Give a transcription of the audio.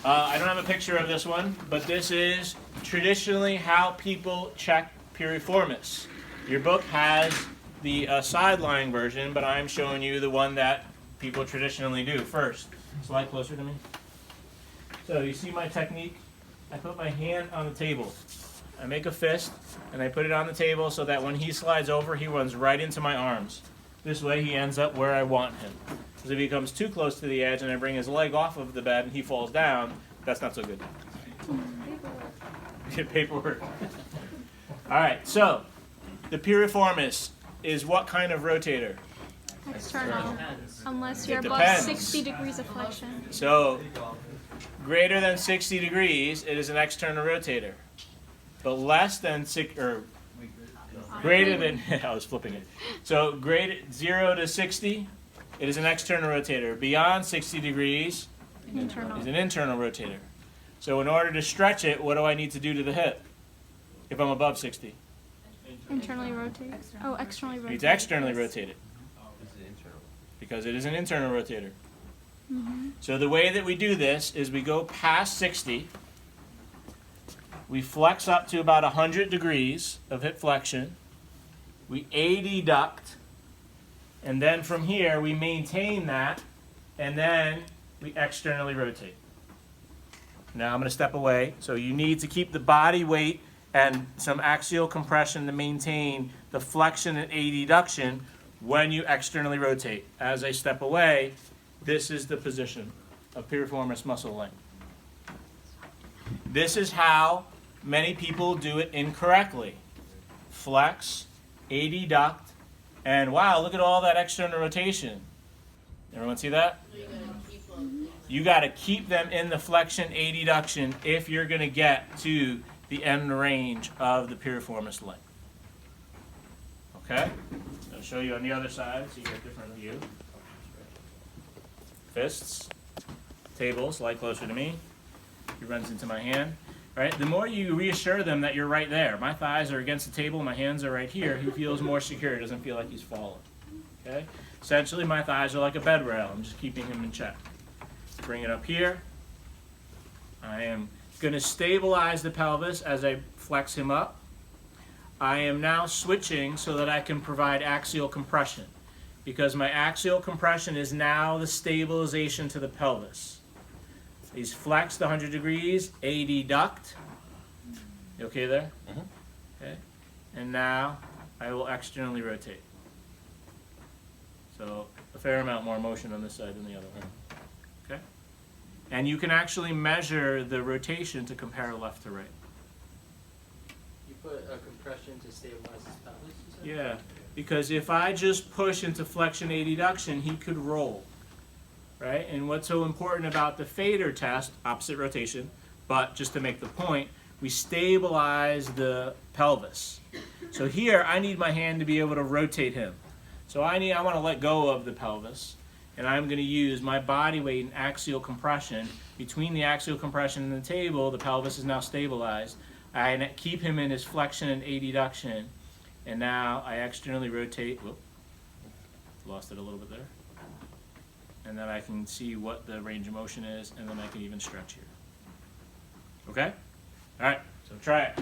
I don't have a picture of this one, but this is traditionally how people check piriformis. Your book has the side-lying version, but I'm showing you the one that people traditionally do first. Slide closer to me. So you see my technique? I put my hand on the table. I make a fist, and I put it on the table so that when he slides over, he runs right into my arms. This way he ends up where I want him. Because if he comes too close to the edge and I bring his leg off of the bed and he falls down, that's not so good. Paperwork. All right, so the piriformis is what kind of rotator? External. Unless you're It above depends. 60 degrees of flexion. So greater than 60 degrees, it is an external rotator. But less than greater than, I was flipping it. So 0 to 60, it is an external rotator. Beyond 60 degrees Internal. is an internal rotator. So in order to stretch it, what do I need to do to the hip if I'm above 60? Internally rotate. Oh, externally I rotate. need to externally rotate it because it is an internal rotator. So the way that we do this is we go past 60, we flex up to about 100 degrees of hip flexion, we adduct, and then from here we maintain that, and then we externally rotate. Now I'm going to step away. So you need to keep the body weight and some axial compression to maintain the flexion and adduction when you externally rotate. As I step away, this is the position of piriformis muscle length. This is how many people do it incorrectly. Flex, adduct, and wow, look at all that external rotation. Everyone see that? You got to keep them in the flexion adduction if you're going to get to the end range of the piriformis length. Okay? I'll show you on the other side so you get a different view. Fists, table, slide closer to me. He runs into my hand. Right? The more you reassure them that you're right there, my thighs are against the table, my hands are right here, he feels more secure. He doesn't feel like he's fallen. Okay? Essentially, my thighs are like a bed rail. I'm just keeping him in check. Bring it up here. I am going to stabilize the pelvis as I flex him up. I am now switching so that I can provide axial compression because my axial compression is now the stabilization to the pelvis. He's flexed 100 degrees, adduct. You okay there? Okay. And now I will externally rotate. So a fair amount more motion on this side than the other. Okay? And you can actually measure the rotation to compare left to right. You put a compression to stabilize his pelvis, you said? Yeah, because if I just push into flexion adduction, he could roll. Right? And what's so important about the fader test, opposite rotation, but just to make the point, we stabilize the pelvis. So here, I need my hand to be able to rotate him. So I want to let go of the pelvis, and I'm going to use my body weight and axial compression. Between the axial compression and the table, the pelvis is now stabilized. I keep him in his flexion and adduction, and now I externally rotate. Whoop, lost it a little bit there. And then I can see what the range of motion is, and then I can even stretch here. Okay? All right, so try it.